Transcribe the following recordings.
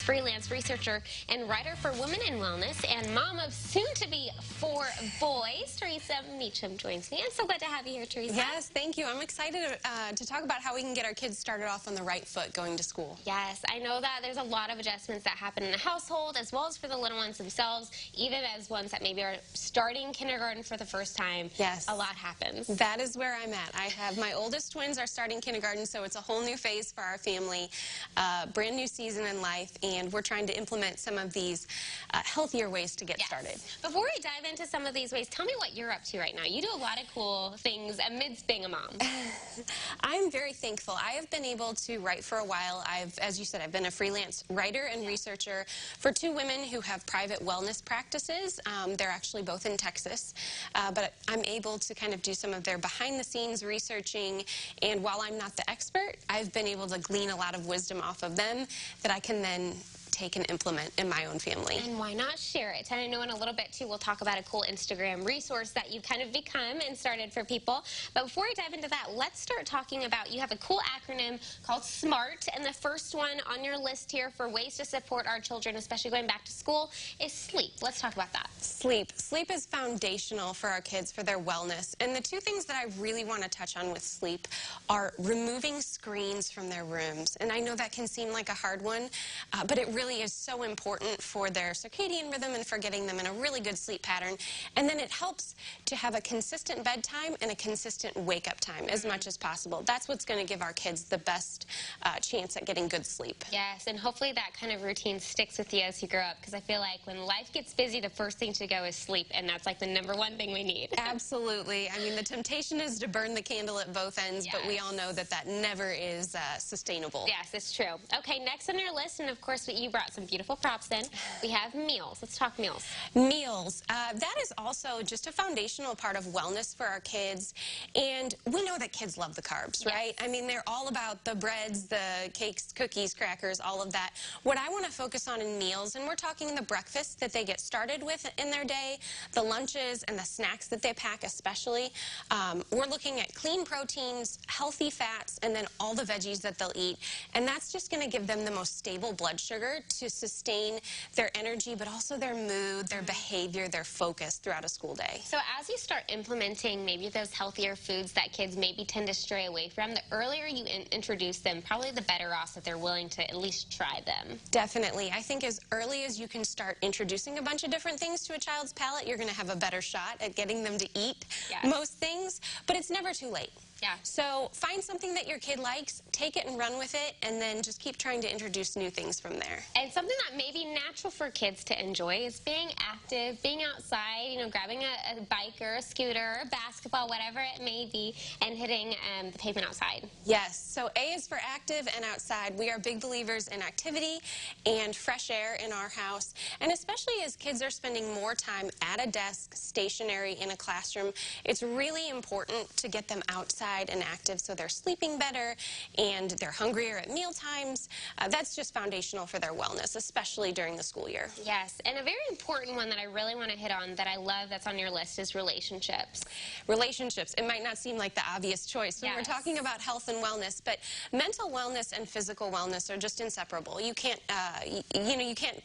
freelance researcher and writer for Women in Wellness and mom of soon-to-be 4 boys. Theresa Meacham joins me. I'm so glad to have you here, Theresa. Yes, thank you. I'm excited to talk about how we can get our kids started off on the right foot going to school. Yes, I know that there's a lot of adjustments that happen in the household as well as for the little ones themselves, even as ones that maybe are starting kindergarten for the first time. Yes. A lot happens. That is where I'm at. I have my oldest twins are starting kindergarten, so it's a whole new phase for our family, brand new season in life, and we're trying to implement some of these healthier ways to get started. Before we dive into some of these ways, tell me what you're up to right now. You do a lot of cool things amidst being a mom. I'm very thankful. I have been able to write for a while. As you said, I've been a freelance writer and researcher for 2 women who have private wellness practices. They're actually both in Texas, but I'm able to kind of do some of their behind-the-scenes researching, and while I'm not the expert, I've been able to glean a lot of wisdom off of them that I can then take and implement in my own family. And why not share it? And I know in a little bit, too, we'll talk about a cool Instagram resource that you've kind of become and started for people. But before we dive into that, let's start talking about, you have a cool acronym called SMART, and the first one on your list here for ways to support our children, especially going back to school, is sleep. Let's talk about that. Sleep. Sleep is foundational for our kids, for their wellness. And the 2 things that I really want to touch on with sleep are removing screens from their rooms. And I know that can seem like a hard one, but it really is so important for their circadian rhythm and for getting them in a really good sleep pattern. And then it helps to have a consistent bedtime and a consistent wake-up time as much as possible. That's what's going to give our kids the best chance at getting good sleep. Yes, and hopefully that kind of routine sticks with you as you grow up, because I feel like when life gets busy, the first thing to go is sleep, and that's like the #1 thing we need. Absolutely. I mean, the temptation is to burn the candle at both ends, but we all know that that never is sustainable. Yes, it's true. Okay, next on your list, and of course you brought some beautiful props in, we have meals. Let's talk meals. Meals. That is also just a foundational part of wellness for our kids, and we know that kids love the carbs, right? I mean, they're all about the breads, the cakes, cookies, crackers, all of that. What I want to focus on in meals, and we're talking the breakfast that they get started with in their day, the lunches and the snacks that they pack especially. We're looking at clean proteins, healthy fats, and then all the veggies that they'll eat, and that's just going to give them the most stable blood sugar to sustain their energy, but also their mood, their behavior, their focus throughout a school day. So as you start implementing maybe those healthier foods that kids maybe tend to stray away from, the earlier you introduce them, probably the better off that they're willing to at least try them. Definitely. I think as early as you can start introducing a bunch of different things to a child's palate, you're going to have a better shot at getting them to eat most things, but it's never too late. Yeah. So find something that your kid likes, take it and run with it, and then just keep trying to introduce new things from there. And something that may be natural for kids to enjoy is being active, being outside, you know, grabbing a bike or a scooter, or basketball, whatever it may be, and hitting the pavement outside. Yes. So A is for active and outside. We are big believers in activity and fresh air in our house, and especially as kids are spending more time at a desk, stationary, in a classroom, it's really important to get them outside and active so they're sleeping better and they're hungrier at meal times. That's just foundational for their wellness, especially during the school year. Yes, and a very important one that I really want to hit on that I love that's on your list is relationships. Relationships. It might not seem like the obvious choice when we're talking about health and wellness, but mental wellness and physical wellness are just inseparable. You can't, you can't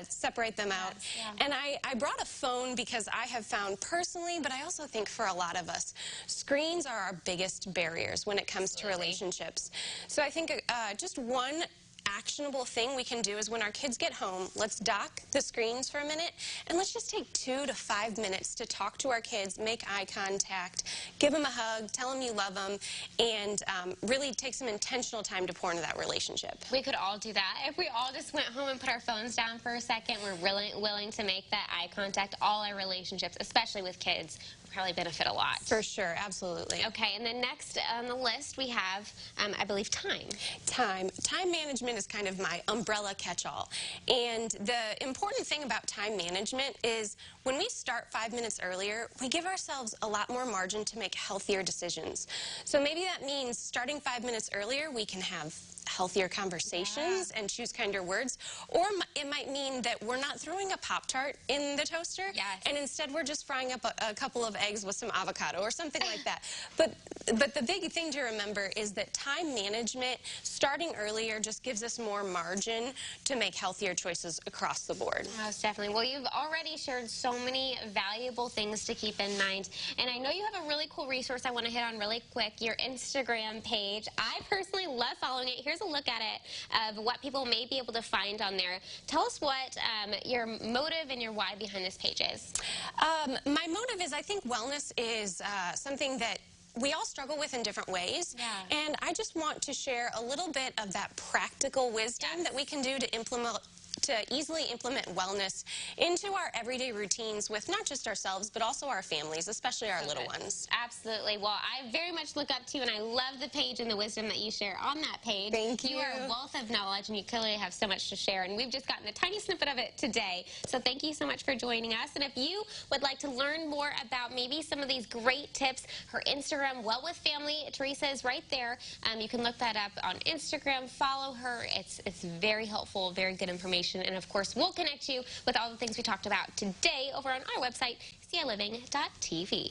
separate them out. And I brought a phone because I have found personally, but I also think for a lot of us, screens are our biggest barriers when it comes to relationships. So I think just one actionable thing we can do is when our kids get home, let's dock the screens for a minute, and let's just take 2 to 5 minutes to talk to our kids, make eye contact, give them a hug, tell them you love them, and really take some intentional time to pour into that relationship. We could all do that. If we all just went home and put our phones down for a second, we're really willing to make that eye contact, all our relationships, especially with kids, probably benefit a lot. For sure, absolutely. Okay, and then next on the list we have, I believe, time. Time. Time management is kind of my umbrella catch-all. And the important thing about time management is when we start 5 minutes earlier, we give ourselves a lot more margin to make healthier decisions. So maybe that means starting 5 minutes earlier, we can have healthier conversations and choose kinder words. Or it might mean that we're not throwing a Pop-Tart in the toaster, and instead we're just frying up a couple of eggs with some avocado or something like that. But the big thing to remember is that time management, starting earlier, just gives us more margin to make healthier choices across the board. Most definitely. Well, you've already shared so many valuable things to keep in mind, and I know you have a really cool resource I want to hit on really quick, your Instagram page. I personally love following it. Here's a look at it of what people may be able to find on there. Tell us what your motive and your why behind this page is. My motive is, I think wellness is something that we all struggle with in different ways, and I just want to share a little bit of that practical wisdom that we can do to easily implement wellness into our everyday routines with not just ourselves, but also our families, especially our little ones. Absolutely. Well, I very much look up to you, and I love the page and the wisdom that you share on that page. Thank you. You are a wealth of knowledge, and you clearly have so much to share, and we've just gotten a tiny snippet of it today. So thank you so much for joining us. And if you would like to learn more about maybe some of these great tips, her Instagram, Well With Family, Theresa is right there. You can look that up on Instagram. Follow her. It's very helpful, very good information. And of course, we'll connect you with all the things we talked about today over on our website, CILiving.tv.